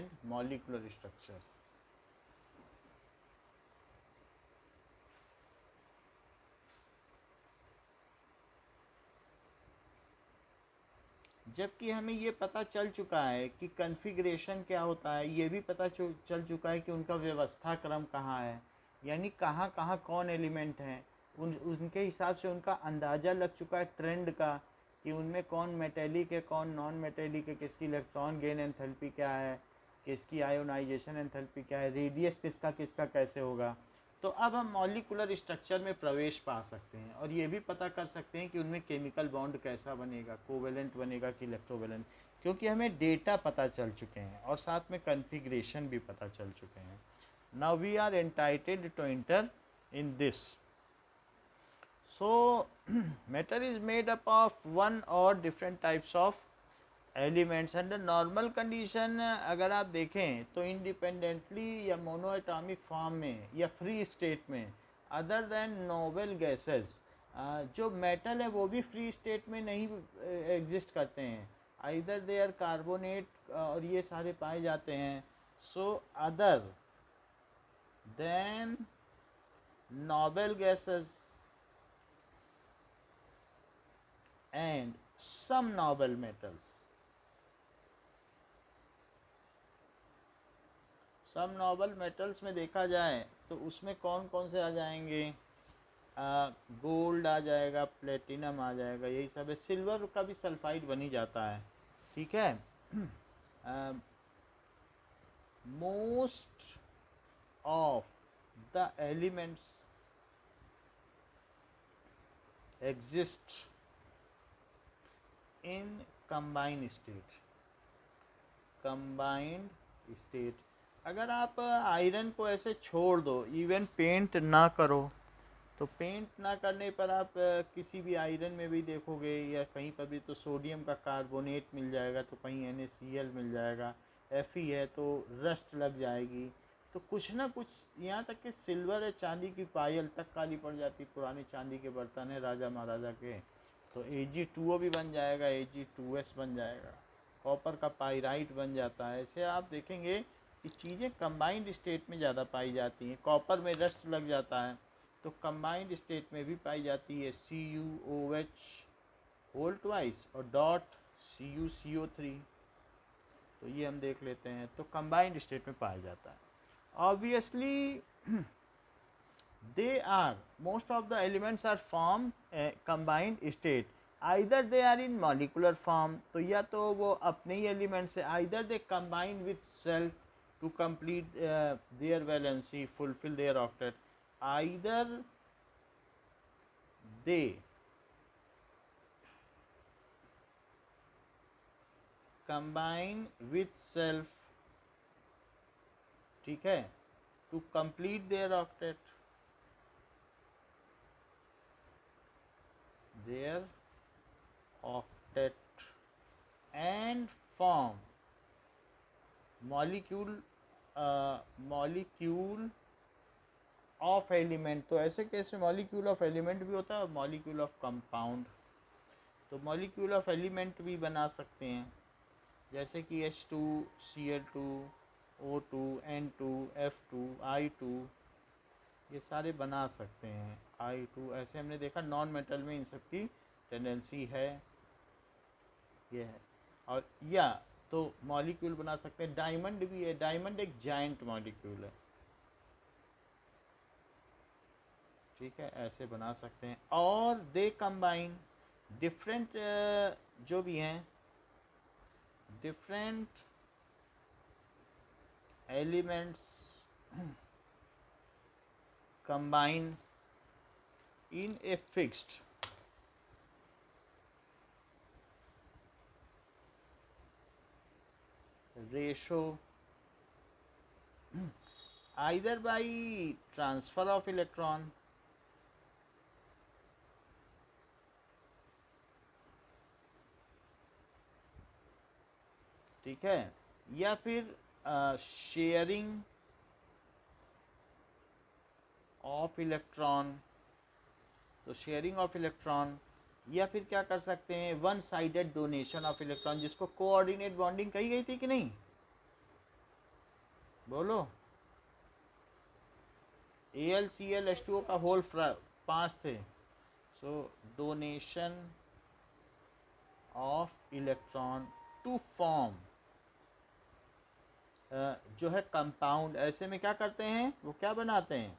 and molecular structure. जबकि हमें ये पता चल चुका है कि कन्फिग्रेशन क्या होता है, ये भी पता चल चुका है कि उनका व्यवस्था क्रम कहाँ है, यानी कहाँ कहाँ कौन एलिमेंट हैं, उनके हिसाब से उनका अंदाज़ा लग चुका है ट्रेंड का कि उनमें कौन मेटेलिक है कौन नॉन मेटेलिक है, किसकी इलेक्ट्रॉन गेन एंथैल्पी क्या है, किसकी आयोनाइजेशन एंथैल्पी क्या है, रेडियस किसका किसका कैसे होगा। तो अब हम मॉलिकुलर स्ट्रक्चर में प्रवेश पा सकते हैं और ये भी पता कर सकते हैं कि उनमें केमिकल बॉन्ड कैसा बनेगा, कोवेलेंट बनेगा कि इलेक्ट्रोवेलेंट, क्योंकि हमें डेटा पता चल चुके हैं और साथ में कन्फिग्रेशन भी पता चल चुके हैं. Now we are entitled to enter in this. So matter is made up of one or different types of elements. Under normal condition अगर आप देखें तो इंडिपेंडेंटली या मोनोएटॉमिक फॉर्म में या फ्री स्टेट में, अदर देन नोबल गैसेस, जो metal है वो भी फ्री स्टेट में नहीं एग्जिस्ट करते हैं, आइदर दे आर कार्बोनेट और ये सारे पाए जाते हैं. So other than noble gases and some noble metals. सब नोबल मेटल्स में देखा जाए तो उसमें कौन कौन से आ जाएंगे, गोल्ड आ जाएगा, प्लेटिनम आ जाएगा, यही सब है. सिल्वर का भी सल्फाइड बन ही जाता है, ठीक है. Most of the elements exist in combined state. Combined state. अगर आप आयरन को ऐसे छोड़ दो, इवन पेंट ना करो, तो पेंट ना करने पर आप किसी भी आयरन में भी देखोगे या कहीं पर भी तो सोडियम का कार्बोनेट मिल जाएगा, तो कहीं NaCl मिल जाएगा, Fe है तो रस्ट लग जाएगी. तो कुछ ना कुछ, यहाँ तक कि सिल्वर है, चांदी की पायल तक काली पड़ जाती, पुराने चांदी के बर्तन है राजा महाराजा के, तो Ag2O भी बन जाएगा, Ag2S बन जाएगा, कॉपर का पाइराइट बन जाता है. ऐसे आप देखेंगे कि चीज़ें कंबाइंड स्टेट में ज़्यादा पाई जाती हैं. कॉपर में रस्ट लग जाता है तो कंबाइंड स्टेट में भी पाई जाती है CuOH होल ट्वाइस और डॉट CuCO3. तो ये हम देख लेते हैं, तो कंबाइंड स्टेट में पाया जाता है. Obviously they are, most of the elements are formed combined state, either they are in molecular form, तो या तो वो अपने ही एलिमेंट्स है, either they combine with self to complete their valency, fulfill their octet, either they combine with self, ठीक है, to complete their octet, their octet and form molecule molecule of element. तो ऐसे केस में molecule of element भी होता है और molecule of compound. तो मॉलिक्यूल ऑफ एलिमेंट भी बना सकते हैं, जैसे कि H2, Cl2, O2, N2, F2, I2, ये सारे बना सकते हैं. I2 ऐसे हमने देखा नॉन मेटल में इन सब की टेंडेंसी है, ये है. और या तो मॉलिक्यूल बना सकते हैं. डायमंड भी है, डायमंड एक जाइंट मॉलिक्यूल है, ठीक है, ऐसे बना सकते हैं. और दे कंबाइन डिफरेंट जो भी हैं, different elements combine in a fixed ratio, either by transfer of electron, ठीक है, या फिर शेयरिंग ऑफ इलेक्ट्रॉन. तो शेयरिंग ऑफ इलेक्ट्रॉन, या फिर क्या कर सकते हैं, one sided donation of electron, जिसको कोऑर्डिनेट बॉन्डिंग कही गई थी कि नहीं. बोलो। AlClH2O का होल 5 थे। So donation of electron to form, जो है कंपाउंड, ऐसे में क्या करते हैं वो, क्या बनाते हैं,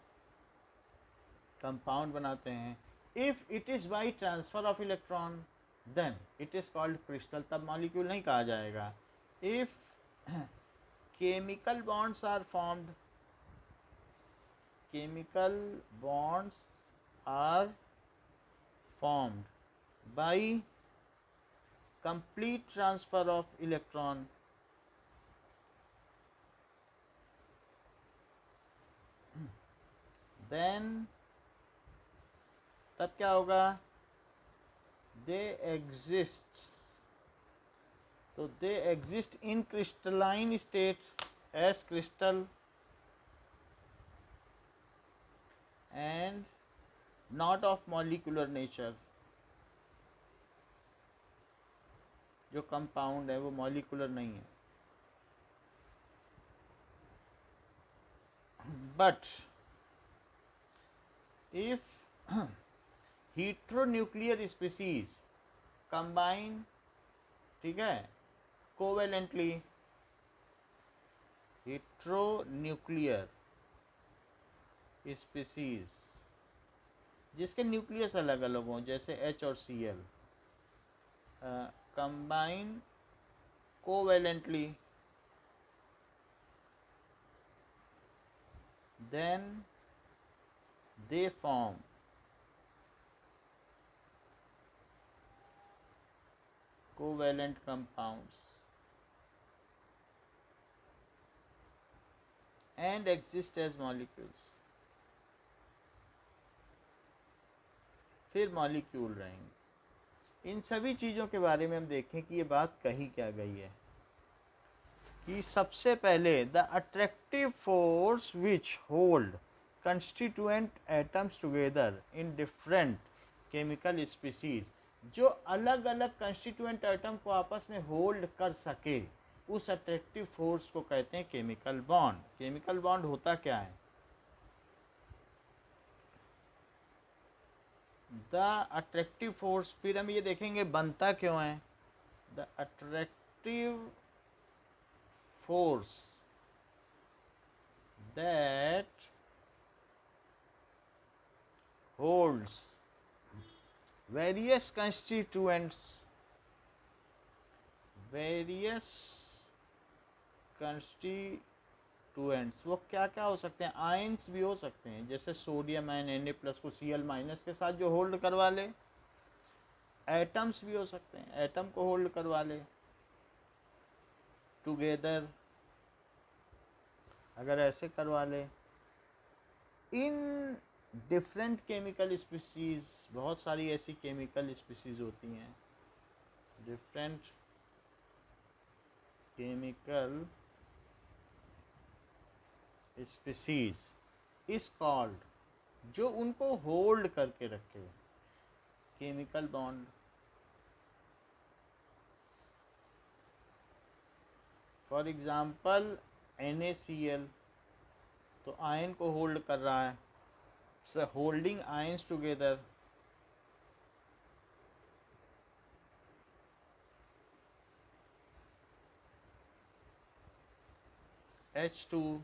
कंपाउंड बनाते हैं। If it is by transfer of electron then it is called crystal, तब मॉलिक्यूल नहीं कहा जाएगा। If chemical bonds are formed, chemical bonds are formed by complete transfer of electron, then तब क्या होगा, they exist, तो they exist in crystalline state as crystal and not of molecular nature, जो compound है वो मॉलिकुलर नहीं है। But if heteronuclear species combine, ठीक है, कोवेलेंटली, heteronuclear स्पीसीज जिसके न्यूक्लियस अलग अलग हों, जैसे H और Cl, combine covalently, then they form covalent compounds and exist as molecules, फिर मॉलिक्यूल रहेंगे। इन सभी चीज़ों के बारे में हम देखें कि ये बात कही क्या गई है, कि सबसे पहले the attractive force which hold constituent atoms together in different chemical species, जो अलग अलग कंस्टिट्यूएंट एटम को आपस में होल्ड कर सके, उस अट्रैक्टिव फोर्स को कहते हैं केमिकल बॉन्ड। केमिकल बॉन्ड होता क्या है, द अट्रैक्टिव फोर्स, फिर हम ये देखेंगे बनता क्यों है। The attractive force that holds various constituents, various constituents, वो क्या क्या हो सकते हैं, आयंस भी हो सकते हैं, जैसे सोडियम आयन Na+ को Cl- के साथ जो होल्ड करवा ले। एटम्स भी हो सकते हैं, एटम को होल्ड करवा ले टुगेदर, अगर ऐसे करवा ले। इन डिफरेंट केमिकल स्पीसीज, बहुत सारी ऐसी केमिकल स्पीसीज होती हैं, different chemical species is called, जो उनको होल्ड करके रखे, chemical bond. For example NaCl, तो आयन को होल्ड कर रहा है, holding ions together. H2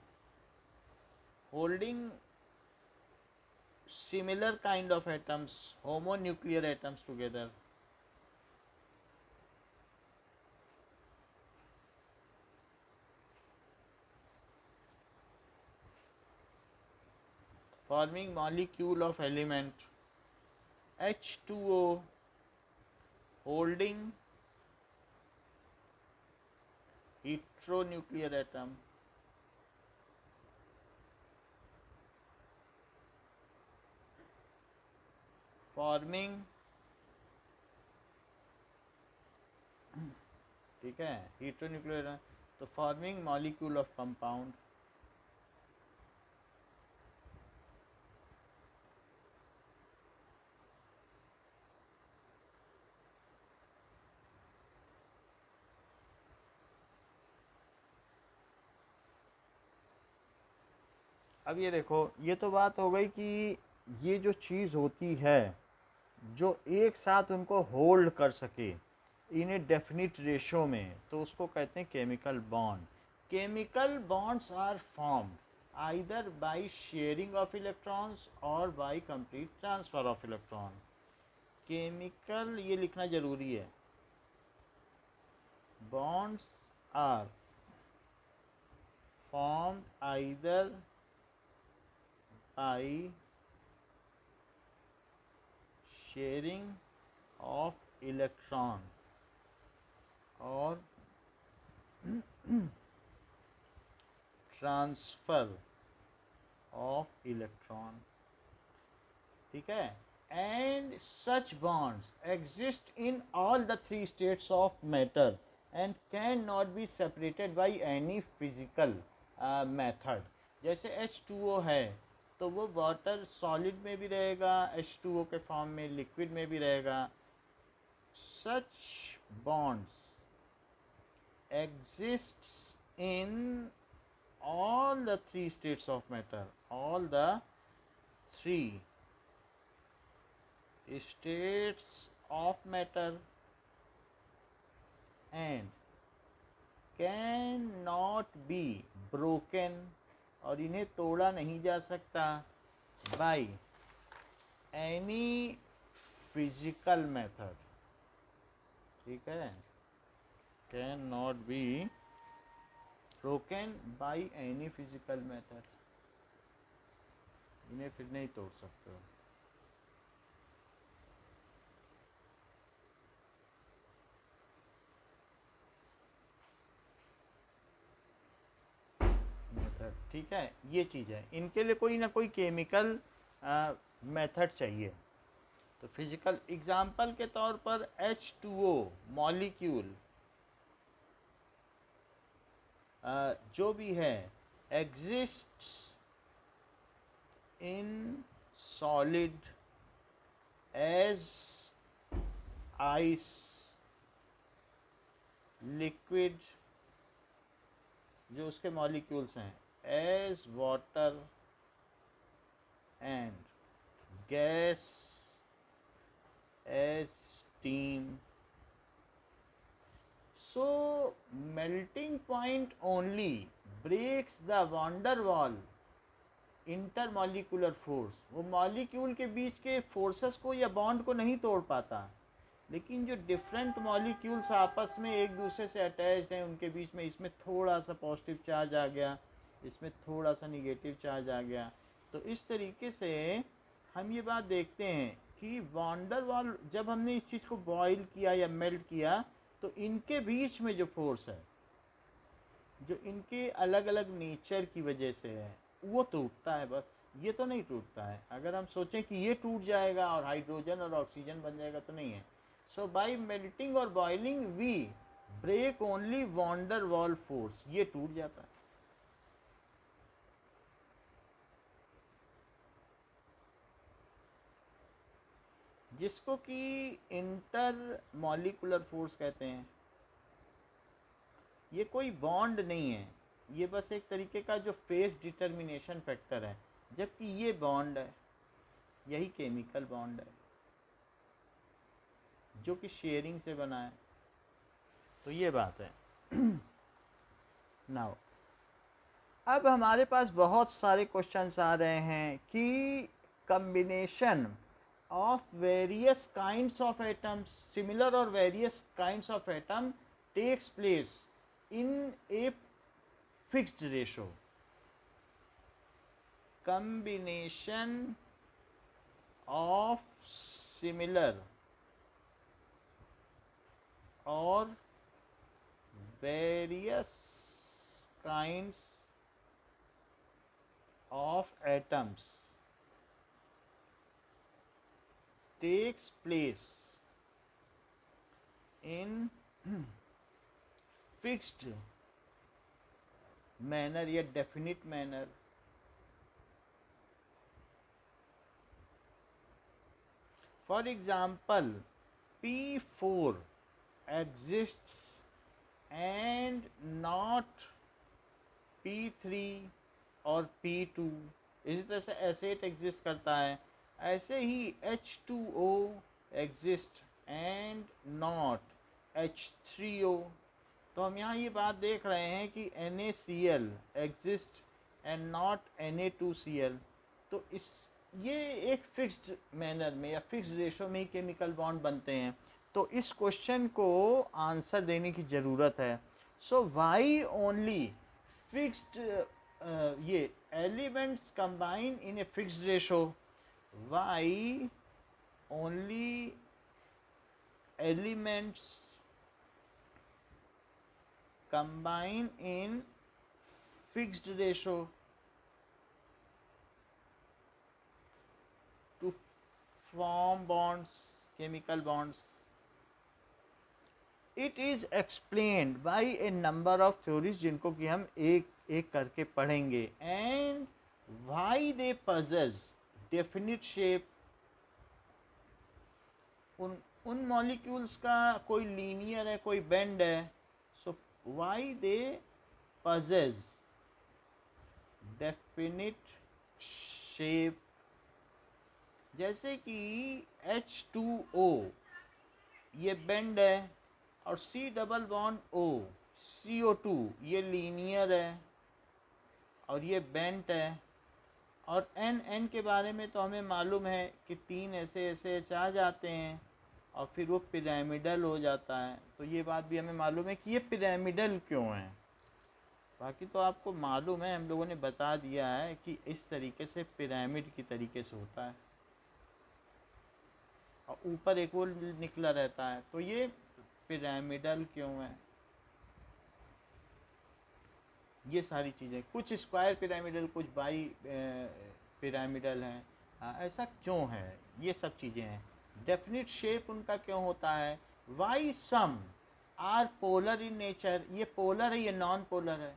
holding similar kind of atoms, homonuclear atoms together, forming molecule of element H2O holding heteronuclear atom, forming, ठीक है, heteronuclear, तो forming molecule of compound, अब ये देखो, ये तो बात हो गई कि ये जो चीज़ होती है जो एक साथ उनको होल्ड कर सके इन ए डेफिनिट रेशो में, तो उसको कहते हैं chemical bond. Chemical bonds are formed either by sharing of electrons और by complete transfer of electron. Chemical, ये लिखना जरूरी है, bonds are formed either by sharing of electron or transfer of electron, ठीक है। and such bonds exist in all the three states of matter and cannot be separated by any physical method। जैसे H2O है तो वो water solid में भी रहेगा, H2O के फॉर्म में, लिक्विड में भी रहेगा। such bonds exists in all the three states of matter, all the three states of matter and cannot be broken, और इन्हें तोड़ा नहीं जा सकता by any physical method, ठीक है। cannot be broken by any physical method, इन्हें फिर नहीं तोड़ सकते हो। मेथड, ठीक है, ये चीज़ है, इनके लिए कोई ना कोई केमिकल मेथड चाहिए। तो फिजिकल एग्जांपल के तौर पर H2O मॉलिक्यूल जो भी है exists in solid as ice, liquid जो उसके मॉलिक्यूल्स हैं as water and gas as steam. So melting point only breaks the van der Waal intermolecular force, वो मॉलिक्यूल के बीच के फोर्सेस को या बॉन्ड को नहीं तोड़ पाता, लेकिन जो डिफरेंट मॉलिक्यूल्स आपस में एक दूसरे से अटैच्ड हैं उनके बीच में, इसमें थोड़ा सा पॉजिटिव चार्ज आ गया, इसमें थोड़ा सा निगेटिव चार्ज आ गया, तो इस तरीके से हम ये बात देखते हैं कि वॉन्डर वॉल जब हमने इस चीज़ को बॉयल किया या मेल्ट किया तो इनके बीच में जो फोर्स है, जो इनके अलग अलग नेचर की वजह से है, वो टूटता है, बस ये तो नहीं टूटता है। अगर हम सोचें कि ये टूट जाएगा और हाइड्रोजन और ऑक्सीजन बन जाएगा तो नहीं है। सो बाय मेल्टिंग और boiling we break only van der Waal force, ये टूट जाता है। जिसको कि इंटर मॉलिकुलर फोर्स कहते हैं। ये कोई बॉन्ड नहीं है, ये बस एक तरीके का जो फेस डिटर्मिनेशन फैक्टर है, जबकि ये बॉन्ड है, यही केमिकल बॉन्ड है जो कि शेयरिंग से बना है। तो ये बात है। नाउ अब हमारे पास बहुत सारे क्वेश्चंस आ रहे हैं कि combination of various kinds of atoms, similar or various kinds of atom takes place in a fixed ratio. Combination of similar or various kinds of atoms takes place in fixed manner या definite manner। For example, P4 exists and not P3 और P2, इसी तरह से asset exist करता है। ऐसे ही H2O exist and not H3O। तो हम यहाँ ये बात देख रहे हैं कि NaCl exist and not Na2Cl। तो इस ये एक फिक्स्ड मैनर में या फिक्स्ड रेशो में ही केमिकल बॉन्ड बनते हैं। तो इस क्वेश्चन को आंसर देने की ज़रूरत है। सो वाई ओनली फिक्स्ड ये elements combine in a fixed ratio, why only elements combine in fixed ratio to form bonds, chemical bonds. It is explained by a number of theories जिनको कि हम एक एक करके पढ़ेंगे। And why they possess definite shape, उन molecules का कोई लीनियर है, कोई बेंड है। सो why they possess definite shape, जैसे कि H2O ये बेंड है और C double bond O CO2 ये लीनियर है और ये बेंट है। और N के बारे में तो हमें मालूम है कि 3 ऐसे ऐसे H आ जाते हैं और फिर वो पिरामिडल हो जाता है। तो ये बात भी हमें मालूम है कि ये पिरामिडल क्यों है। बाकी तो आपको मालूम है, हम लोगों ने बता दिया है कि इस तरीके से पिरामिड की तरीके से होता है और ऊपर एक वो निकला रहता है। तो ये पिरामिडल क्यों है, ये सारी चीज़ें, कुछ स्क्वायर पिरामिडल, कुछ बाई पिरामिडल हैं, ऐसा क्यों है, ये सब चीज़ें हैं। डेफिनिट शेप उनका क्यों होता है। Why some are polar in nature, ये पोलर है, ये नॉन पोलर है।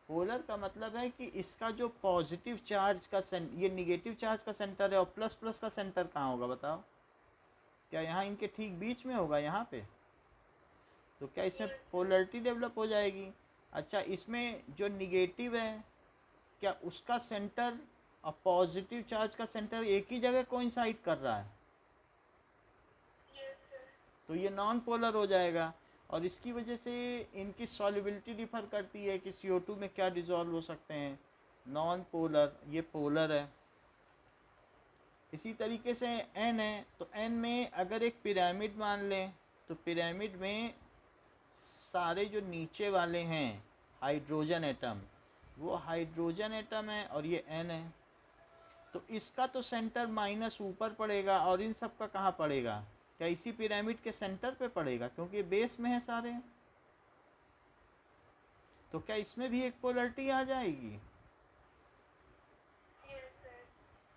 पोलर का मतलब है कि इसका जो पॉजिटिव चार्ज का ये निगेटिव चार्ज का सेंटर है और प्लस प्लस का सेंटर कहाँ होगा बताओ, क्या यहाँ इनके ठीक बीच में होगा यहाँ पे। तो क्या इसमें पोलरिटी डेवलप हो जाएगी। अच्छा, इसमें जो निगेटिव है क्या उसका सेंटर और पॉजिटिव चार्ज का सेंटर एक ही जगह कोइंसाइड कर रहा है, तो ये नॉन पोलर हो जाएगा। और इसकी वजह से इनकी सॉल्युबिलिटी डिफर करती है कि CO2 में क्या डिज़ोल्व हो सकते हैं, नॉन पोलर, ये पोलर है। इसी तरीके से N है, तो N में अगर एक पिरामिड मान लें तो पिरामिड में सारे जो नीचे वाले हैं हाइड्रोजन एटम, वो हाइड्रोजन एटम है और ये N है। तो इसका तो सेंटर माइनस ऊपर पड़ेगा और इन सब का कहाँ पड़ेगा, क्या इसी पिरामिड के सेंटर पे पड़ेगा, क्योंकि ये बेस में है सारे। तो क्या इसमें भी एक पोलरिटी आ जाएगी।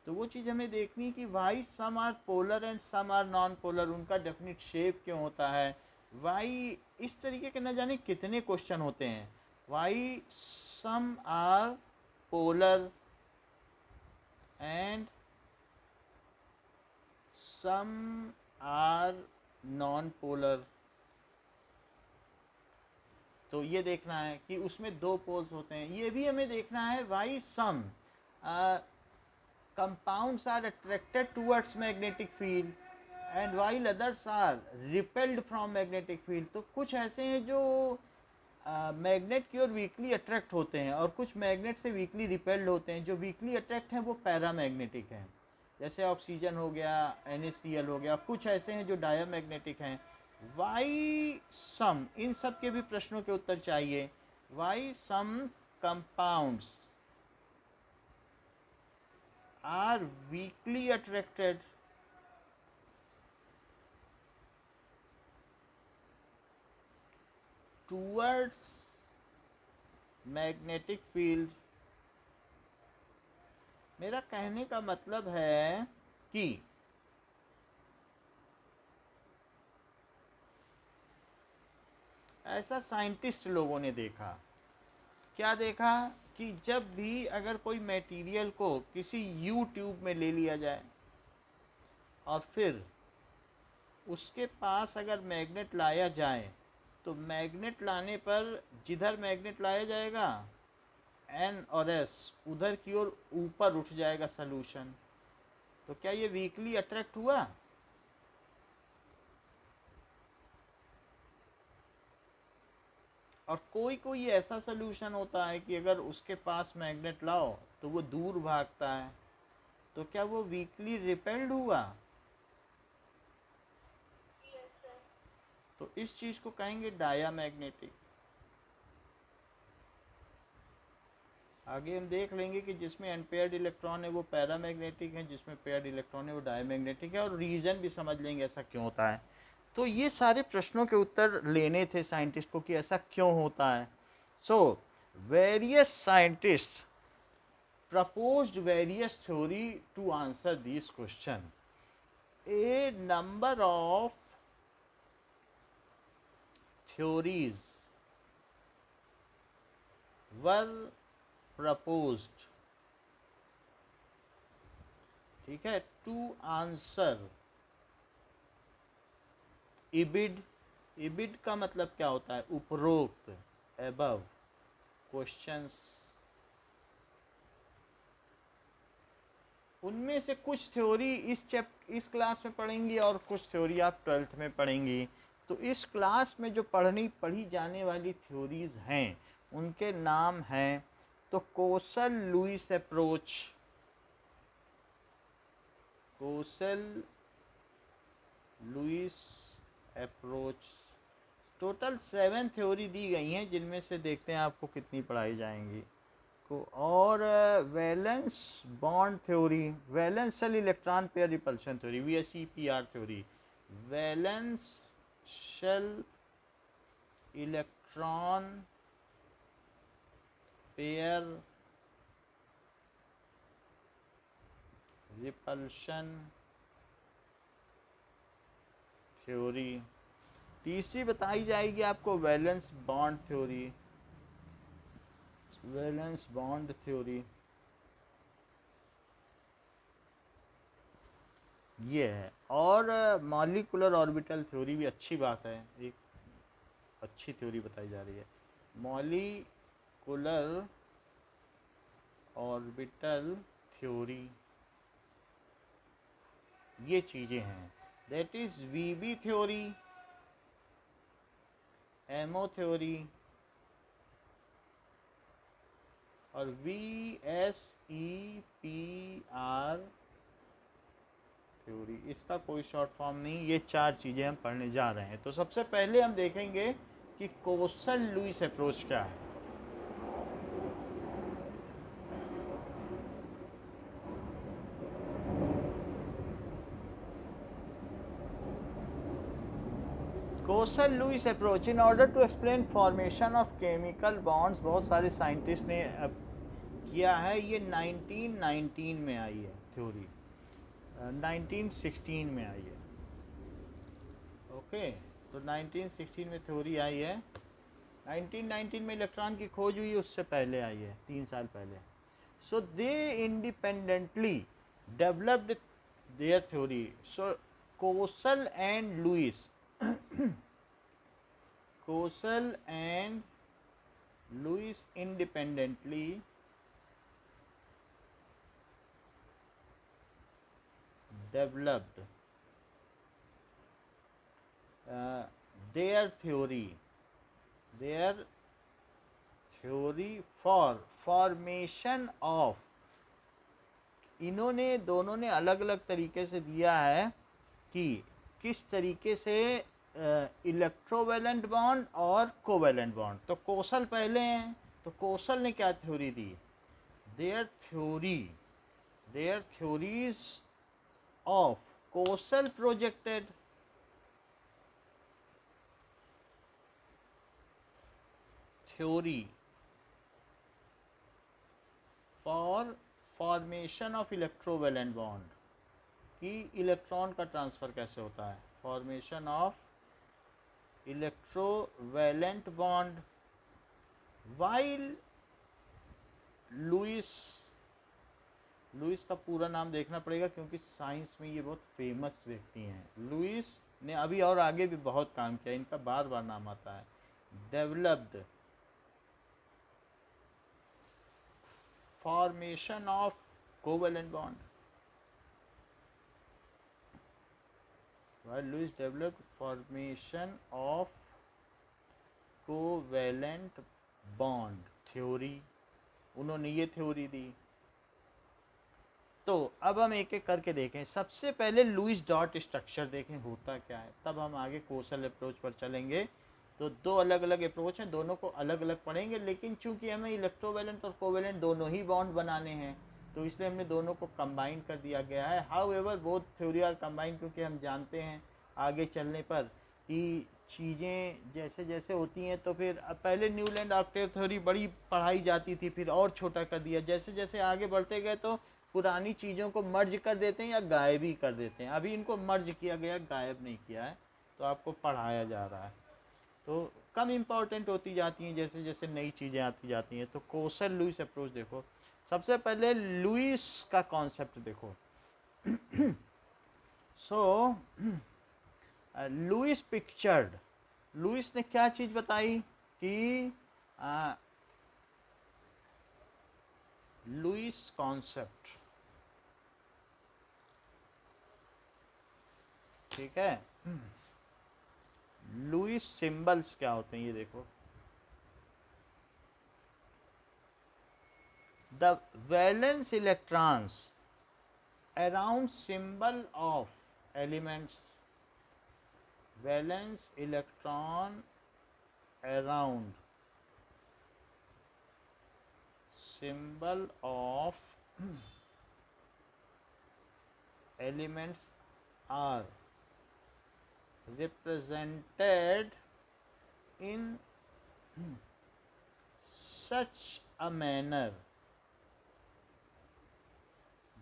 तो वो चीज़ हमें देखनी कि why some are polar and some are non polar, उनका डेफिनेट शेप क्यों होता है। वाई इस तरीके के न जाने कितने क्वेश्चन होते हैं। Why some are polar and some are non polar, तो ये देखना है कि उसमें 2 पोल्स होते हैं। ये भी हमें देखना है why some compounds are attracted towards magnetic field and while others are repelled from magnetic field। तो कुछ ऐसे हैं जो मैग्नेट की ओर वीकली अट्रैक्ट होते हैं और कुछ मैग्नेट से वीकली रिपेल्ड होते हैं। जो वीकली अट्रैक्ट हैं वो पैरामैग्नेटिक हैं, जैसे ऑक्सीजन हो गया, NaCl हो गया। कुछ ऐसे हैं जो डायमैग्नेटिक हैं। वाई सम, इन सब के भी प्रश्नों के उत्तर चाहिए। Why some compounds are weakly attracted towards magnetic field। मेरा कहने का मतलब है कि ऐसा साइंटिस्ट लोगों ने देखा, क्या देखा कि जब भी अगर कोई मटेरियल को किसी यू ट्यूब में ले लिया जाए और फिर उसके पास अगर मैग्नेट लाया जाए, तो मैग्नेट लाने पर जिधर मैग्नेट लाया जाएगा एन और एस उधर की ओर ऊपर उठ जाएगा सॉल्यूशन। तो क्या ये वीकली अट्रैक्ट हुआ? और कोई कोई ऐसा सॉल्यूशन होता है कि अगर उसके पास मैग्नेट लाओ तो वो दूर भागता है, तो क्या वो वीकली रिपेल्ड हुआ? तो इस चीज को कहेंगे डायामैग्नेटिक। आगे हम देख लेंगे कि जिसमें अनपेयर्ड इलेक्ट्रॉन है वो पैरामैग्नेटिक है, जिसमें पेयर्ड इलेक्ट्रॉन है वो डायमैग्नेटिक है, और रीजन भी समझ लेंगे ऐसा क्यों होता है। तो ये सारे प्रश्नों के उत्तर लेने थे साइंटिस्ट को कि ऐसा क्यों होता है। So various scientist proposed various theory to answer these question. A number of theories were proposed, ठीक है, to answer इबिड। इबिड का मतलब क्या होता है? उपरोक्त, above questions। उनमें से कुछ थ्योरी इस क्लास में पढ़ेंगी और कुछ थ्योरी आप 12th में पढ़ेंगी। तो इस क्लास में जो पढ़ी जाने वाली थ्योरीज हैं उनके नाम हैं, तो Kossel Lewis approach, Kossel Lewis approach. Total 7 theory दी गई हैं, जिनमें से देखते हैं आपको कितनी पढ़ाई जाएंगी को। और valence bond theory, valence shell electron pair repulsion theory, VSEPR theory, valence shell electron pair repulsion theory. तीसरी बताई जाएगी आपको valence bond theory, valence bond theory ये है। और मॉलिक्यूलर ऑर्बिटल थ्योरी भी अच्छी बात है, एक अच्छी थ्योरी बताई जा रही है। मॉलिक्यूलर ऑर्बिटल थ्योरी ये चीज़ें हैं। That is VB theory, MO theory और VSEPR थ्योरी। इसका कोई शॉर्ट फॉर्म नहीं, ये 4 चीज़ें हम पढ़ने जा रहे हैं। तो सबसे पहले हम देखेंगे कि कोसल लुईस अप्रोच क्या है। Kossel Lewis approach in order to explain formation of chemical bonds, बहुत सारे साइंटिस्ट ने किया है। ये 1919 में आई है थ्योरी, 1916 में आई है। ओके, तो 1916 में थ्योरी आई है। 1919 में इलेक्ट्रॉन की खोज हुई, उससे पहले आई है, 3 साल पहले। So they independently developed their theory. So Kossel and Lewis, Kossel and Lewis independently developed their theory for formation of, इन्होंने दोनों ने अलग अलग तरीके से दिया है कि किस तरीके से इलेक्ट्रोवैलेंट बॉन्ड और कोवैलेंट बॉन्ड। तो कोसल पहले हैं, तो कोसल ने क्या थ्योरी दी? Their theories of Kossel projected theory for formation of electrovalent bond, कि इलेक्ट्रॉन का ट्रांसफ़र कैसे होता है, formation of electrovalent bond. While Lewis का पूरा नाम देखना पड़ेगा क्योंकि साइंस में ये बहुत फेमस व्यक्ति हैं। लुईस ने अभी और आगे भी बहुत काम किया, इनका बार बार नाम आता है। Developed formation of covalent bond. While Lewis developed formation of covalent bond theory, उन्होंने ये थ्योरी दी। तो अब हम एक एक करके देखें। सबसे पहले लुईस डॉट स्ट्रक्चर देखें होता क्या है, तब हम आगे कोसल अप्रोच पर चलेंगे। तो दो अलग अलग अप्रोच हैं, दोनों को अलग अलग पढ़ेंगे, लेकिन चूंकि हमें इलेक्ट्रोवैलेंट और कोवैलेंट दोनों ही बॉन्ड बनाने हैं तो इसलिए हमने दोनों को कंबाइन कर दिया गया है। However both theory are combine, क्योंकि हम जानते हैं आगे चलने पर कि चीज़ें जैसे जैसे होती हैं तो फिर पहले न्यूलैंड ऑक्टेव थ्योरी बड़ी पढ़ाई जाती थी, फिर और छोटा कर दिया। जैसे जैसे आगे बढ़ते गए तो पुरानी चीज़ों को मर्ज कर देते हैं या गायब ही कर देते हैं। अभी इनको मर्ज किया गया, गायब नहीं किया है, तो आपको पढ़ाया जा रहा है। तो कम इम्पॉर्टेंट होती जाती हैं जैसे जैसे नई चीज़ें आती जाती हैं। तो कोसल लुईस अप्रोच देखो। सबसे पहले लुईस का कॉन्सेप्ट देखो। सो लुईस पिक्चर्ड, लुईस ने क्या चीज़ बताई कि लुईस कॉन्सेप्ट, ठीक है। लुईस सिंबल्स क्या होते हैं ये देखो। The valence electrons around symbol of elements, valence electron around symbol of elements are represented in such a manner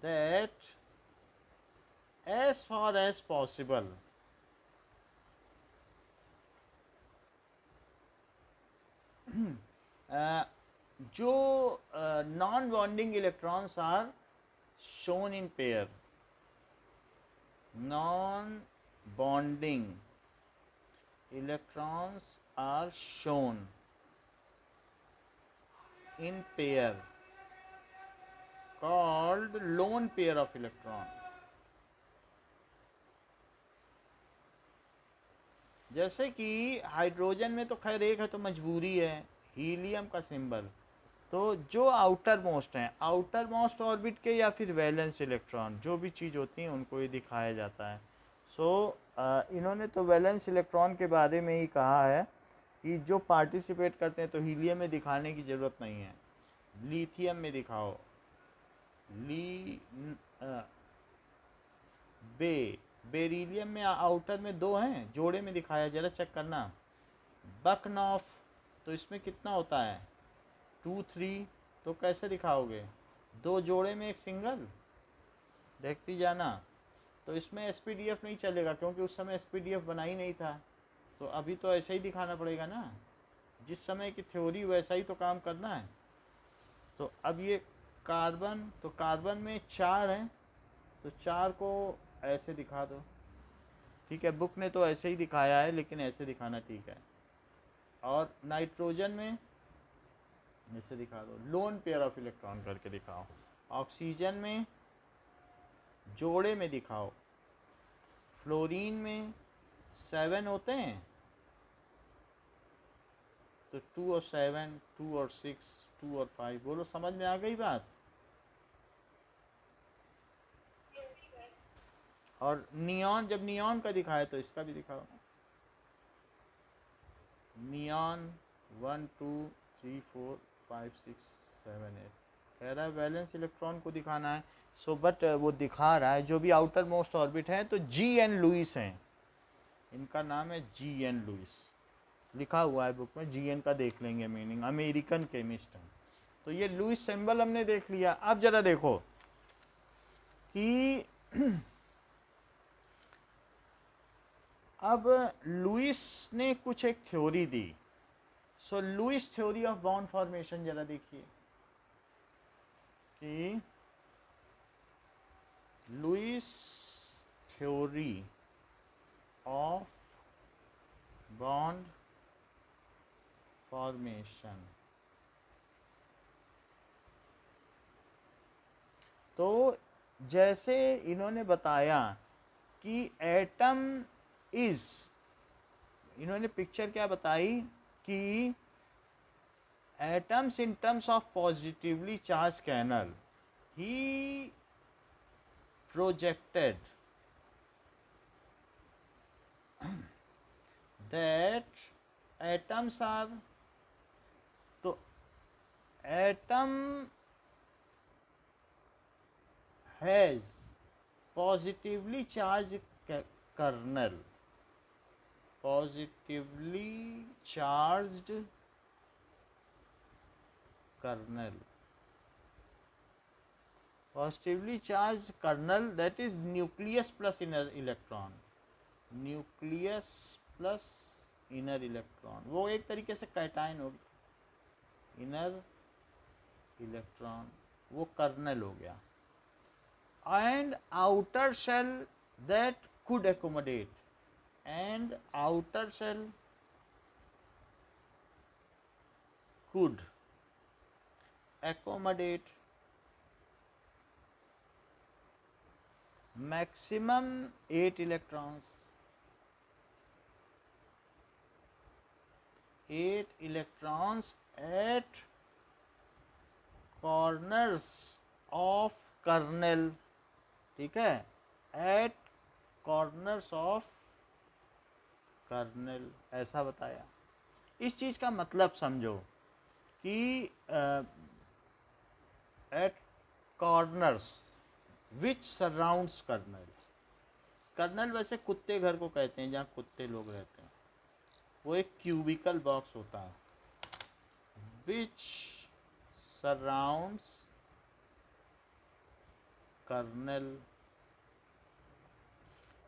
that as far as possible जो non bonding electrons are shown in pair, non bonding electrons are shown in pair called lone pair of electron। जैसे कि hydrogen में तो खैर एक है तो मजबूरी है, हीलियम का सिंबल। तो जो आउटर मोस्ट हैं, आउटर मोस्ट ऑर्बिट के या फिर वैलेंस इलेक्ट्रॉन, जो भी चीज़ होती है उनको ये दिखाया जाता है। इन्होंने तो वैलेंस इलेक्ट्रॉन के बारे में ही कहा है कि जो पार्टिसिपेट करते हैं, तो हीलियम में दिखाने की ज़रूरत नहीं है, लिथियम में दिखाओ। बेरिलियम में आउटर में दो हैं, जोड़े में दिखाया, जरा चेक करना। बकनॉफ, तो इसमें कितना होता है 2 3, तो कैसे दिखाओगे, दो जोड़े में एक सिंगल, देखती जाना। तो इसमें एसपीडीएफ नहीं चलेगा क्योंकि उस समय एसपीडीएफ बना ही नहीं था, तो अभी तो ऐसे ही दिखाना पड़ेगा ना, जिस समय की थ्योरी वैसा ही तो काम करना है। तो अब ये कार्बन, तो कार्बन में 4 हैं, तो 4 को ऐसे दिखा दो, ठीक है। बुक ने तो ऐसे ही दिखाया है, लेकिन ऐसे दिखाना ठीक है। और नाइट्रोजन में ऐसे दिखा दो, लोन पेयर ऑफ इलेक्ट्रॉन करके दिखाओ। ऑक्सीजन में जोड़े में दिखाओ। फ्लोरीन में 7 होते हैं, तो 2 और 7, 2 और 6, 2 और 5, बोलो समझ में आ गई बात। और नियॉन, जब नियॉन का दिखाए तो इसका भी दिखाओ। नियॉन 1 2 3 4 5 6 7 8, कह रहा है वैलेंस इलेक्ट्रॉन को दिखाना है। बट वो दिखा रहा है जो भी आउटर मोस्ट ऑर्बिट है, तो जी एन लुईस हैं, इनका नाम है जी एन लुईस, लिखा हुआ है बुक में। जी एन का देख लेंगे मीनिंग, अमेरिकन केमिस्ट हैं। तो ये लुईस सिंबल हमने देख लिया। अब जरा देखो कि अब लुईस ने कुछ एक थ्योरी दी। Lewis theory of bond formation जरा देखिए कि Lewis theory of bond formation. तो जैसे इन्होंने बताया कि एटम इज, इन्होंने पिक्चर क्या बताई कि atoms in terms of positively charged kernel, he projected that atoms are, तो atom has positively charged kernel, positively charged kernel, positively charged kernel, that is nucleus plus inner electron, nucleus plus inner electron, वो एक तरीके से cation हो गया, inner electron वो kernel हो गया, and outer shell that could accommodate, and outer shell could accommodate maximum 8 electrons, 8 electrons at corners of kernel, ठीक है, at corners of kernel, ऐसा बताया। इस चीज़ का मतलब समझो कि एट कॉर्नर्स विच सराउंड्स कर्नल, कर्नल वैसे कुत्ते घर को कहते हैं जहाँ कुत्ते लोग रहते हैं, वो एक क्यूबिकल बॉक्स होता है, विच सराउंड्स कर्नल।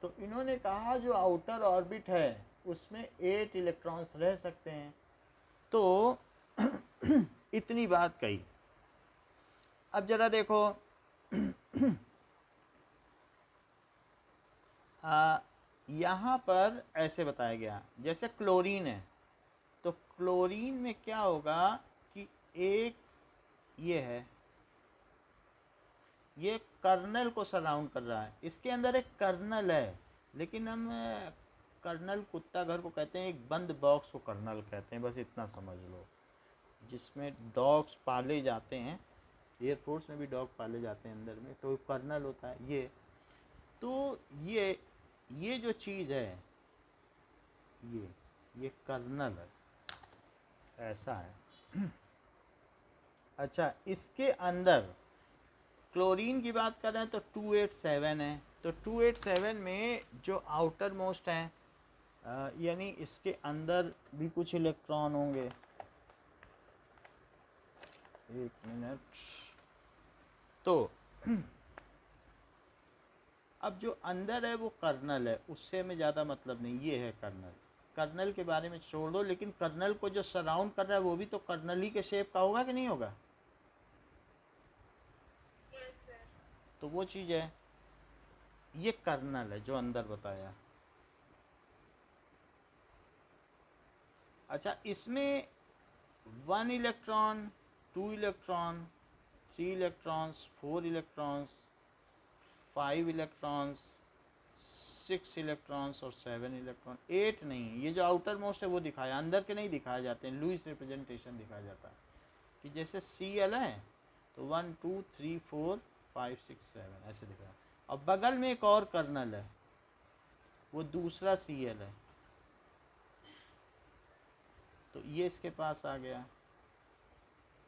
तो इन्होंने कहा जो आउटर ऑर्बिट है उसमें 8 इलेक्ट्रॉन्स रह सकते हैं, तो इतनी बात कही। अब जरा देखो यहाँ पर ऐसे बताया गया, जैसे क्लोरीन है, तो क्लोरीन में क्या होगा कि एक ये है, ये कर्नल को सराउंड कर रहा है, इसके अंदर एक कर्नल है, लेकिन हम कर्नल कुत्ता घर को कहते हैं, एक बंद बॉक्स को कर्नल कहते हैं, बस इतना समझ लो, जिसमें डॉग्स पाले जाते हैं, एयरफोर्स में भी डॉग पाले जाते हैं अंदर में, तो कर्नल होता है ये। तो ये जो चीज़ है ये कर्नल है, ऐसा है। अच्छा, इसके अंदर क्लोरीन की बात कर रहे हैं तो 287 है, तो 287 में जो आउटर मोस्ट है, यानी इसके अंदर भी कुछ इलेक्ट्रॉन होंगे, एक मिनट, तो अब जो अंदर है वो कर्नल है, उससे हमें ज़्यादा मतलब नहीं, ये है कर्नल, कर्नल के बारे में छोड़ दो, लेकिन कर्नल को जो सराउंड कर रहा है वो भी तो कर्नल ही के शेप का होगा कि नहीं होगा, तो वो चीज़ है, ये कर्नल है जो अंदर बताया। अच्छा, इसमें 1 electron, 2 electron, 3 electrons, 4 electrons, 5 electrons, 6 electrons और 7 इलेक्ट्रॉन, 8 नहीं, ये जो आउटर मोस्ट है वो दिखाया, अंदर के नहीं दिखाए जाते हैं, लुईस रिप्रेजेंटेशन दिखाया जाता है कि जैसे Cl है तो 1 2 3 4 5 6 7 ऐसे दिखाया, और बगल में एक और कर्नल है, वो दूसरा Cl है, तो ये इसके पास आ गया,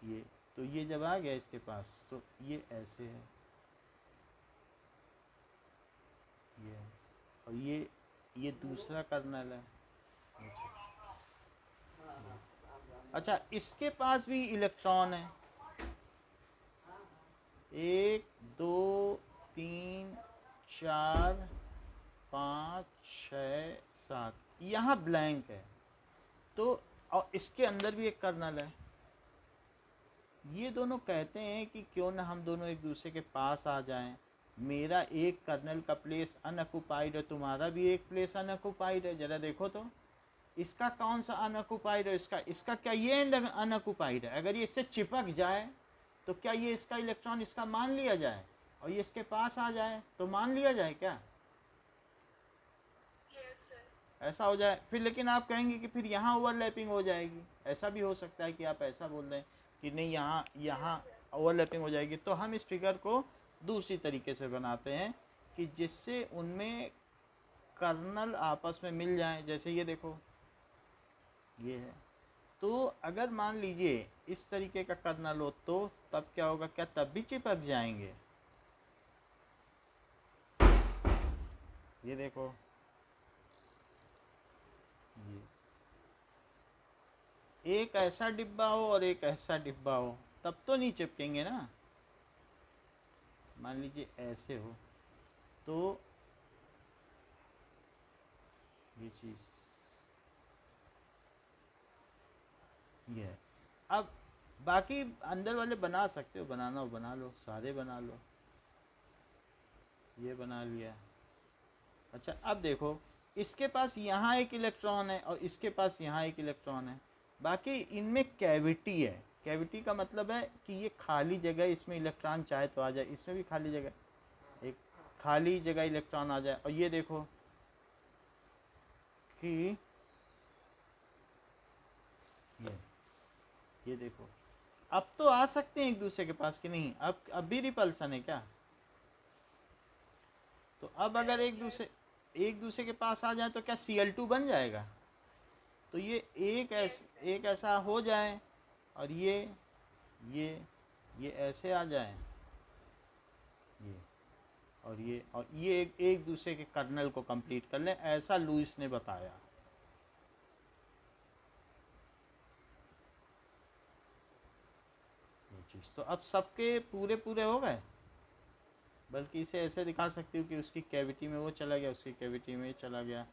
ये तो ये जब आ गया इसके पास तो ये ऐसे है, ये, और ये दूसरा कर्नल है। अच्छा, इसके पास भी इलेक्ट्रॉन है, 1 2 3 4 5 6 7, यहाँ ब्लैंक है, तो और इसके अंदर भी एक कर्नल है। ये दोनों कहते हैं कि क्यों ना हम दोनों एक दूसरे के पास आ जाएं, मेरा एक कर्नल का प्लेस अनऑक्युपाइड है, तुम्हारा भी एक प्लेस अनऑक्युपाइड है, ज़रा देखो तो इसका कौन सा अनऑक्युपाइड है, इसका क्या ये एंड अनऑक्युपाइड है, अगर ये इससे चिपक जाए तो क्या ये इसका इलेक्ट्रॉन इसका मान लिया जाए, और ये इसके पास आ जाए तो मान लिया जाए क्या, ऐसा हो जाए फिर। लेकिन आप कहेंगे कि फिर यहाँ ओवरलैपिंग हो जाएगी, ऐसा भी हो सकता है कि आप ऐसा बोल दें कि नहीं यहाँ यहाँ ओवरलैपिंग हो जाएगी। तो हम इस फिगर को दूसरी तरीके से बनाते हैं कि जिससे उनमें कर्नल आपस में मिल जाएं। जैसे ये देखो ये है, तो अगर मान लीजिए इस तरीके का कर्नल हो तो तब क्या होगा, क्या तब भी चिपक जाएंगे? ये देखो ये एक ऐसा डिब्बा हो और एक ऐसा डिब्बा हो तब तो नहीं चिपकेंगे ना। मान लीजिए ऐसे हो तो ये चीज़ ये है। अब बाकी अंदर वाले बना सकते हो, बनाना हो बना लो, सारे बना लो। ये बना लिया। अच्छा अब देखो इसके पास यहाँ एक इलेक्ट्रॉन है और इसके पास यहाँ एक इलेक्ट्रॉन है, बाकी इनमें कैविटी है। कैविटी का मतलब है कि ये खाली जगह, इसमें इलेक्ट्रॉन चाहे तो आ जाए, इसमें भी खाली जगह, एक खाली जगह इलेक्ट्रॉन आ जाए। और ये देखो कि ये देखो अब तो आ सकते हैं एक दूसरे के पास कि नहीं, अब भी रिपल्सन है क्या? तो अब अगर एक दूसरे के पास आ जाए तो क्या Cl2 बन जाएगा? तो ये एक ऐसा हो जाए और ये ये ऐसे आ जाए, ये और ये एक दूसरे के कर्नल को कंप्लीट कर लें, ऐसा लुईस ने बताया। ये चीज़ तो अब सबके पूरे पूरे हो गए। बल्कि इसे ऐसे दिखा सकती हूँ कि उसकी कैविटी में वो चला गया, उसकी कैविटी में ये चला गया,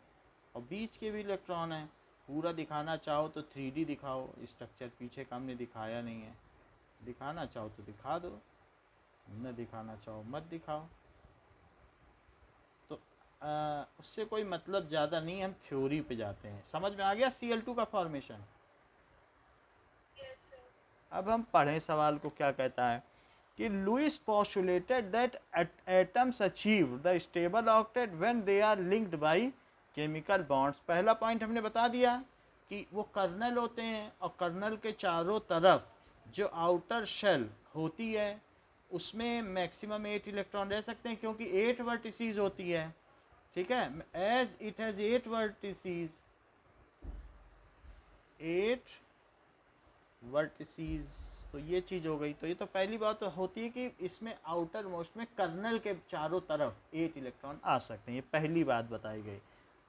और बीच के भी इलेक्ट्रॉन है। पूरा दिखाना चाहो तो 3D दिखाओ, स्ट्रक्चर पीछे का हमने दिखाया नहीं है, दिखाना चाहो तो दिखा दो, न दिखाना चाहो मत दिखाओ। तो उससे कोई मतलब ज़्यादा नहीं, हम थ्योरी पे जाते हैं। समझ में आ गया Cl2 का फॉर्मेशन? अब हम पढ़ें सवाल को क्या कहता है कि Lewis postulated that atoms achieve the stable octet when they are linked by chemical bonds। पहला पॉइंट हमने बता दिया कि वो कर्नल होते हैं और कर्नल के चारों तरफ जो आउटर शेल होती है उसमें मैक्सिमम 8 इलेक्ट्रॉन रह सकते हैं, क्योंकि 8 वर्टिसीज होती है। ठीक है, as it has 8 vertices, 8 vertices, तो ये चीज़ हो गई। तो ये तो पहली बात तो होती है कि इसमें आउटर मोस्ट में कर्नल के चारों तरफ 8 इलेक्ट्रॉन आ सकते हैं, ये पहली बात बताई गई।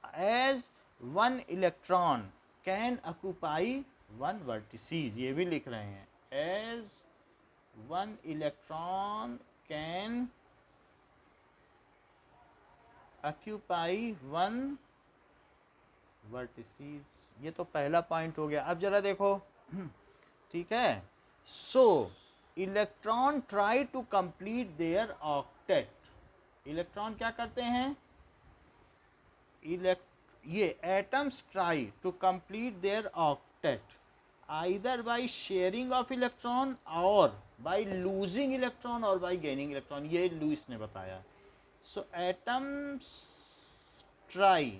As 1 electron can occupy 1 vertices, ये भी लिख रहे हैं, as 1 electron can occupy 1 vertices. ये तो पहला पॉइंट हो गया। अब जरा देखो ठीक है, so electron try to complete their octet. Electron क्या करते हैं, ये atoms try to complete their octet either by sharing of electron और बाय लूजिंग इलेक्ट्रॉन और बाय गेनिंग इलेक्ट्रॉन, ये लुईस ने बताया। So atoms try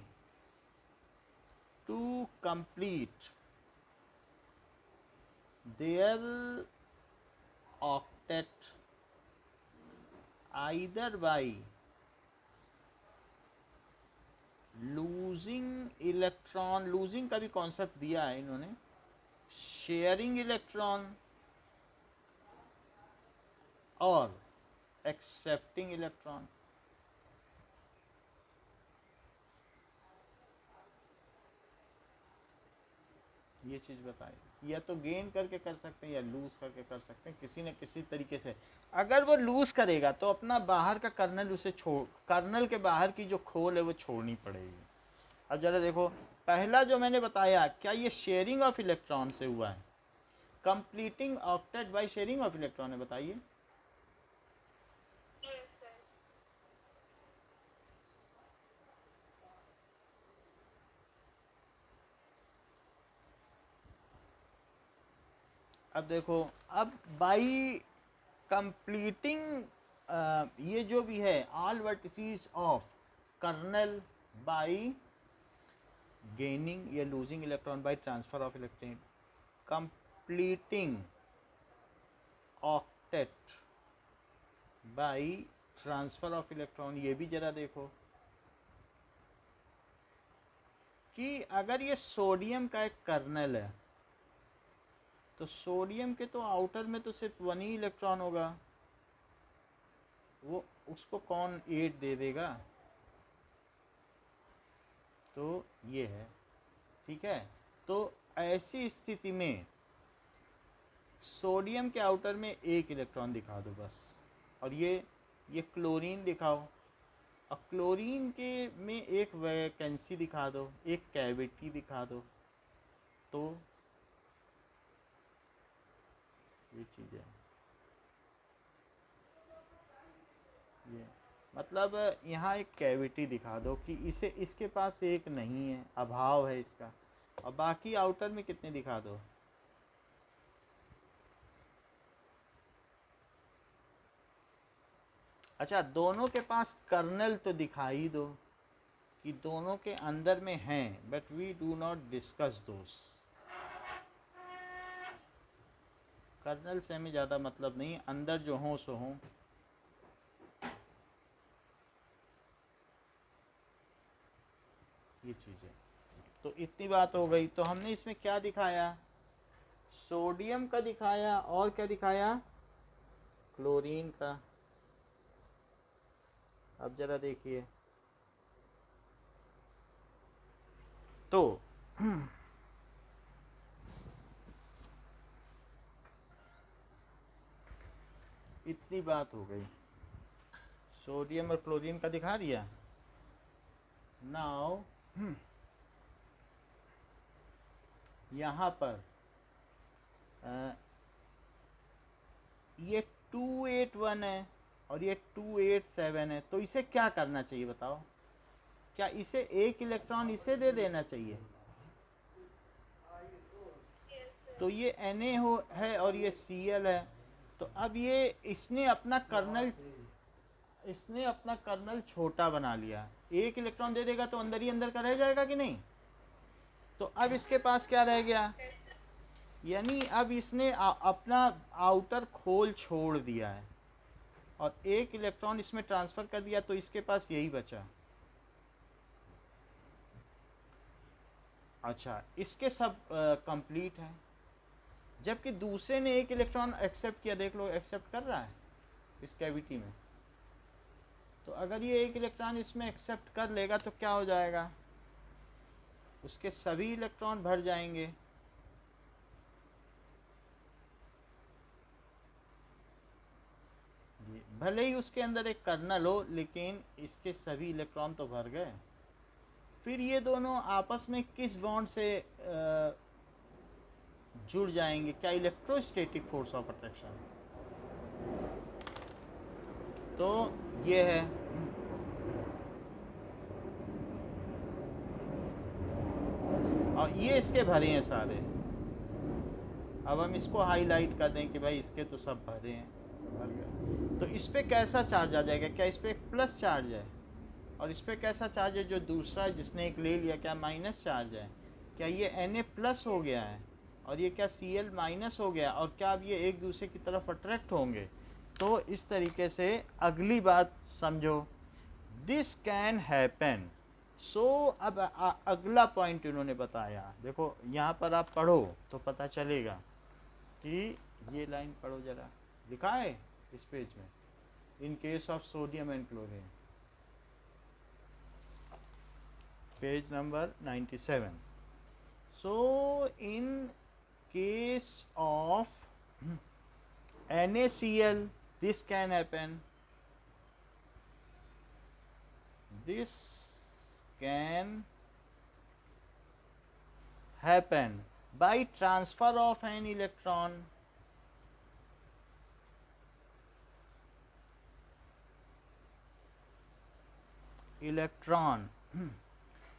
to complete their octet either by losing electron, losing का भी कॉन्सेप्ट दिया है इन्होंने, शेयरिंग इलेक्ट्रॉन और एक्सेप्टिंग इलेक्ट्रॉन। ये चीज़ बताई, या तो गेन करके कर सकते हैं या लूज करके कर सकते हैं, किसी न किसी तरीके से। अगर वो लूज करेगा तो अपना बाहर का कर्नल उसे छोड़, कर्नल के बाहर की जो खोल है वो छोड़नी पड़ेगी। अब जरा देखो पहला जो मैंने बताया, क्या ये शेयरिंग ऑफ इलेक्ट्रॉन से हुआ है? Completing octet bye sharing of electron है, बताइए। अब देखो, अब बाई कंप्लीटिंग ये जो भी है all vertices of kernel by gaining या losing electron by transfer of electron, completing octet by transfer of electron. ये भी जरा देखो कि अगर ये सोडियम का एक कर्नल है तो सोडियम के तो आउटर में तो सिर्फ 1 ही इलेक्ट्रॉन होगा, वो उसको कौन 8 दे देगा? तो ये है, ठीक है। तो ऐसी स्थिति में सोडियम के आउटर में 1 इलेक्ट्रॉन दिखा दो बस, और ये क्लोरीन दिखाओ, और क्लोरीन के में एक वैकेंसी दिखा दो, एक कैविटी दिखा दो। तो ये चीज़ है, ये मतलब यहाँ एक कैविटी दिखा दो कि इसे इसके पास एक नहीं है, अभाव है इसका, और बाकी आउटर में कितने दिखा दो। अच्छा, दोनों के पास कर्नल तो दिखाई दो कि दोनों के अंदर में हैं, but we do not discuss those. Kernel से हमें ज़्यादा मतलब नहीं, अंदर जो हों सो हों। ये चीज़ है। तो इतनी बात हो गई। तो हमने इसमें क्या दिखाया? सोडियम का दिखाया, और क्या दिखाया? क्लोरीन का। अब जरा देखिए तो इतनी बात हो गई, सोडियम और क्लोरीन का दिखा दिया। नाउ यहाँ पर ये 281 है और ये 287 है, तो इसे क्या करना चाहिए बताओ? क्या इसे 1 इलेक्ट्रॉन इसे दे देना चाहिए? तो ये Na हो है और ये Cl है, तो अब ये इसने अपना कर्नल छोटा बना लिया। 1 इलेक्ट्रॉन दे देगा तो अंदर ही अंदर का रह जाएगा कि नहीं? तो अब इसके पास क्या रह गया? यानी अब इसने अपना आउटर खोल छोड़ दिया है और 1 इलेक्ट्रॉन इसमें ट्रांसफ़र कर दिया, तो इसके पास यही बचा। अच्छा, इसके सब कंप्लीट है, जबकि दूसरे ने 1 इलेक्ट्रॉन एक्सेप्ट किया। देख लो, एक्सेप्ट कर रहा है इस कैविटी में। तो अगर ये 1 इलेक्ट्रॉन इसमें एक्सेप्ट कर लेगा तो क्या हो जाएगा? उसके सभी इलेक्ट्रॉन भर जाएंगे। भले ही उसके अंदर एक कर्नल हो, लेकिन इसके सभी इलेक्ट्रॉन तो भर गए। फिर ये दोनों आपस में किस बॉन्ड से जुड़ जाएंगे? क्या इलेक्ट्रोस्टैटिक फोर्स ऑफ अट्रैक्शन। तो ये है। और ये इसके भरे हैं सारे। अब हम इसको हाईलाइट कर दें कि भाई इसके तो सब भरे हैं, भर गए। तो इस पे कैसा चार्ज आ जाएगा? क्या इस पे एक प्लस चार्ज है? और इस पे कैसा चार्ज है जो दूसरा जिसने एक ले लिया? क्या माइनस चार्ज है? क्या ये Na प्लस हो गया है और ये क्या Cl माइनस हो गया? और क्या अब ये एक दूसरे की तरफ अट्रैक्ट होंगे? तो इस तरीके से अगली बात समझो, दिस कैन हैपन। सो अब अगला पॉइंट इन्होंने बताया। देखो यहाँ पर आप पढ़ो तो पता चलेगा कि ये लाइन पढ़ो जरा, लिखा है इस पेज में, in case of sodium and chlorine, page number 97. So in case of NaCl, this can happen. This can happen by transfer of an electron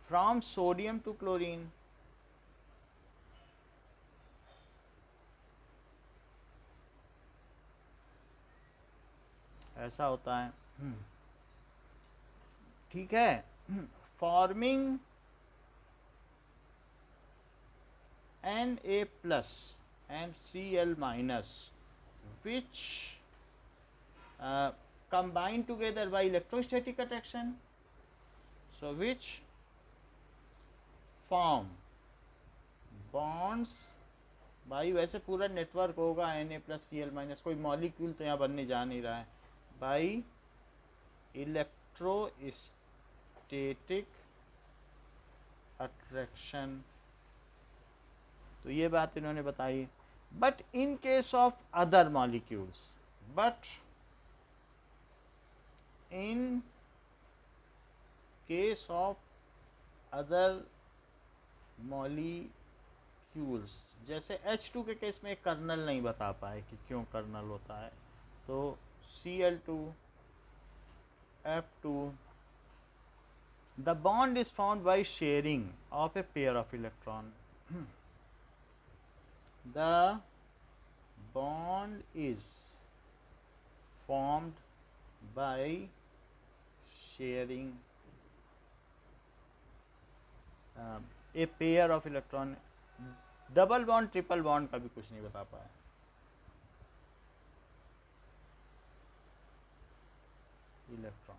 from sodium to chlorine. ऐसा होता है। ठीक है। Forming Na plus and Cl minus which combine together by electrostatic attraction, so which form bonds, भाई वैसे पूरा network होगा Na plus Cl minus, कोई मॉलिक्यूल तो यहाँ बनने जा नहीं रहा है, बाई इलेक्ट्रोस्टैटिक अट्रैक्शन। तो ये बात इन्होंने बताई। But in case of other molecules, but in case of other molecules, जैसे H2 के केस में कर्नल नहीं बता पाए कि क्यों कर्नल होता है, तो Cl2 F2, the bond is formed by sharing of a pair of electron. The bond is formed by sharing a pair of electron. Double bond triple bond का भी कुछ नहीं बता पाया। इलेक्ट्रॉन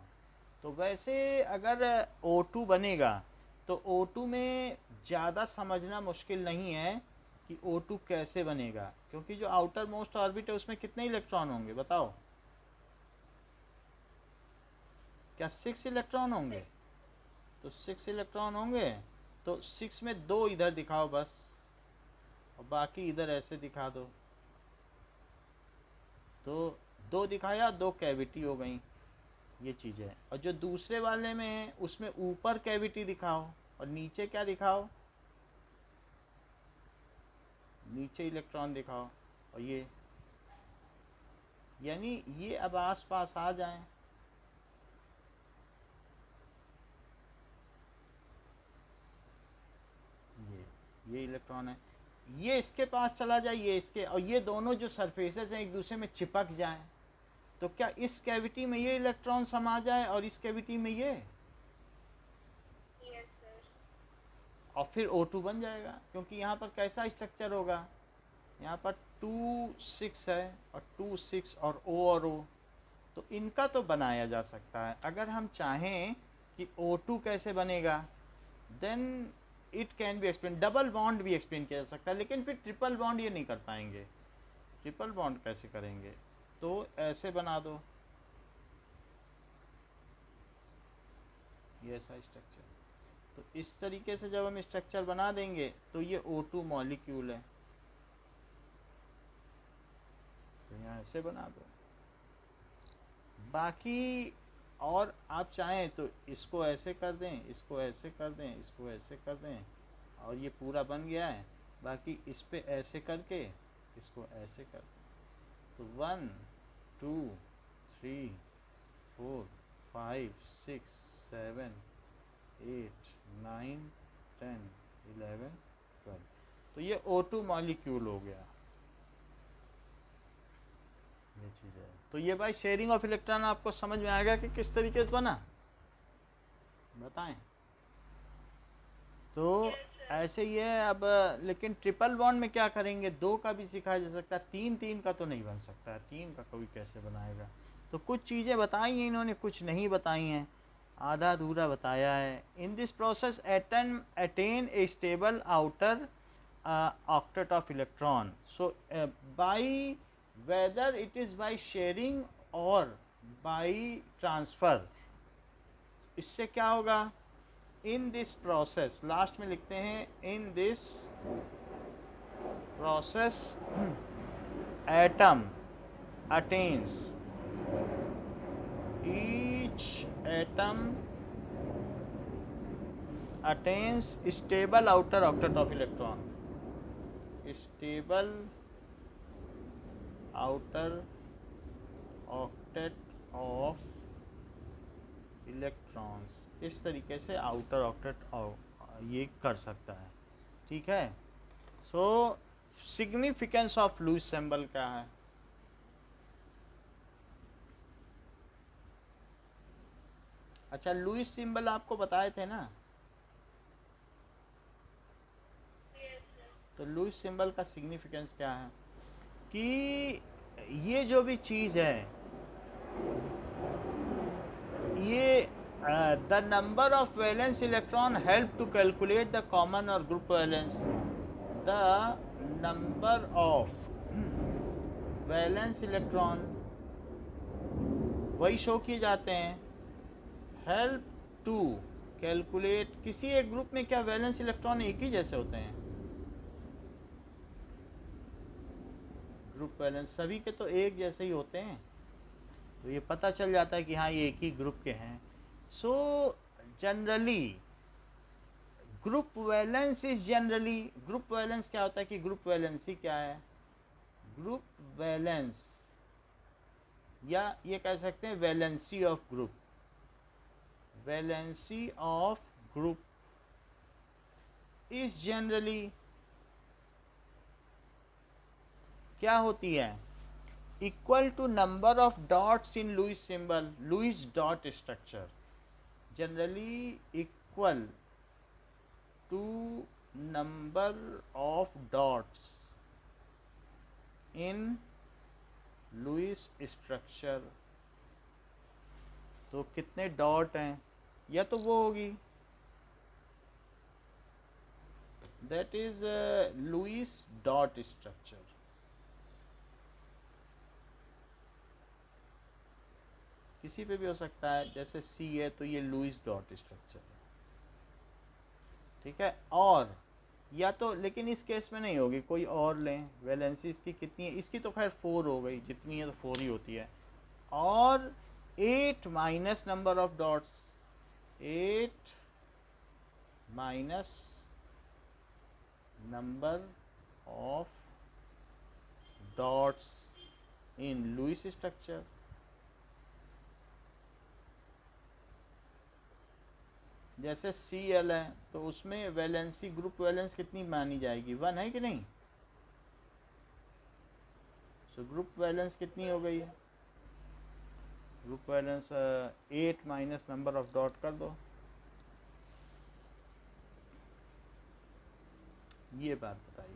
तो वैसे अगर O2 बनेगा तो O2 में ज़्यादा समझना मुश्किल नहीं है कि O2 कैसे बनेगा, क्योंकि जो आउटर मोस्ट ऑर्बिट है उसमें कितने इलेक्ट्रॉन होंगे बताओ? क्या 6 इलेक्ट्रॉन होंगे? तो 6 इलेक्ट्रॉन होंगे, तो 6 में 2 इधर दिखाओ बस, और बाकी इधर ऐसे दिखा दो। तो 2 दिखाया, 2 कैविटी हो गई, ये चीज़ है। और जो दूसरे वाले में है उसमें ऊपर कैविटी दिखाओ और नीचे क्या दिखाओ? नीचे इलेक्ट्रॉन दिखाओ। और ये यानी ये अब आस पास आ जाएं, ये इलेक्ट्रॉन है, ये इसके पास चला जाए, ये इसके, और ये दोनों जो सरफेसेस हैं एक दूसरे में चिपक जाएं, तो क्या इस कैविटी में ये इलेक्ट्रॉन समा जाए और इस कैविटी में ये? Yes sir. और फिर O2 बन जाएगा, क्योंकि यहाँ पर कैसा स्ट्रक्चर होगा? यहाँ पर 2 6 है और 2 6 और O और O, तो इनका तो बनाया जा सकता है। अगर हम चाहें कि O2 कैसे बनेगा, then it can be explain, double bond भी एक्सप्लेन किया जा सकता है, लेकिन फिर ट्रिपल बॉन्ड ये नहीं कर पाएंगे। ट्रिपल बॉन्ड कैसे करेंगे? तो ऐसे बना दो, ये ऐसा स्ट्रक्चर। तो इस तरीके से जब हम स्ट्रक्चर बना देंगे तो ये O2 मॉलिक्यूल है, तो यहाँ ऐसे बना दो। बाकी और आप चाहें तो इसको ऐसे कर दें, इसको ऐसे कर दें, इसको ऐसे कर दें, और ये पूरा बन गया है। बाकी इस पे ऐसे करके इसको ऐसे कर दें, तो 1 2 3 4 5 6 7 8 9 10 11 12, तो ये O2 मॉलिक्यूल हो गया, ये चीज़ है। तो ये भाई शेयरिंग ऑफ इलेक्ट्रॉन आपको समझ में आएगा कि किस तरीके से बना, बताएं? तो ऐसे ही है। अब लेकिन ट्रिपल बॉन्ड में क्या करेंगे? 2 का भी सिखाया जा सकता है, 3 का तो नहीं बन सकता है, 3 का कोई कैसे बनाएगा? तो कुछ चीज़ें बताई हैं इन्होंने, कुछ नहीं बताई हैं, आधा अधूरा बताया है। In this process attain A stable outer octet of electron, so by whether it is by sharing or by transfer, इससे क्या होगा? in this process, लास्ट में लिखते हैं in this process atom attains, each atom attains stable outer octet of electron, stable outer octet of electrons, इस तरीके से outer octet ये कर सकता है। ठीक है। सो सिग्निफिकेंस ऑफ लुईस सिंबल क्या है? अच्छा, लुईस सिंबल आपको बताए थे ना, तो लुईस सिंबल का सिग्निफिकेंस क्या है कि ये जो भी चीज़ है, ये the number of valence electron help to calculate the common और group valence, the number of valence electron वही शो किए जाते हैं, हेल्प टू कैलकुलेट, किसी एक ग्रुप में क्या वैलेंस इलेक्ट्रॉन एक ही जैसे होते हैं, ग्रुप वैलेंस सभी के तो एक जैसे ही होते हैं, तो ये पता चल जाता है कि हाँ ये एक ही ग्रुप के हैं। So generally group valence is generally, group valence क्या होता है कि ग्रुप वैलेंसी क्या है, ग्रुप वैलेंस या ये कह सकते हैं valency of group, valency of group is generally क्या होती है, equal to number of dots in Lewis symbol, Lewis dot structure, generally equal to number of dots in Lewis structure. तो कितने डॉट हैं, या तो वो होगी, that is Lewis dot structure, किसी पे भी हो सकता है, जैसे सी है तो ये लुईस डॉट स्ट्रक्चर है, ठीक है। और या तो, लेकिन इस केस में नहीं होगी, कोई और लें, वैलेंसी इसकी कितनी है, इसकी तो खैर 4 हो गई, जितनी है तो 4 ही होती है, और 8 minus number of dots, 8 minus number of dots in Lewis structure, जैसे सी एल है तो उसमें वैलेंसी, ग्रुप वैलेंस कितनी मानी जाएगी, 1 है कि नहीं, सो ग्रुप वैलेंस कितनी हो गई है, group valence 8 minus number of dot कर दो, ये बात बताइए।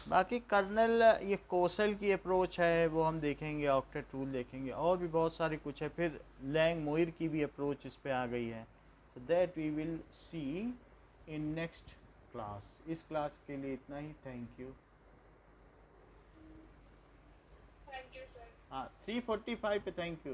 बाकी कर्नल, ये कोसल की अप्रोच है वो हम देखेंगे, ऑक्टेट रूल देखेंगे, और भी बहुत सारी कुछ है, फिर लैंग मोइर की भी अप्रोच इस पे आ गई है, तो that we will see in next class. इस क्लास के लिए इतना ही, थैंक यू। हाँ 3:45 पे थैंक यू।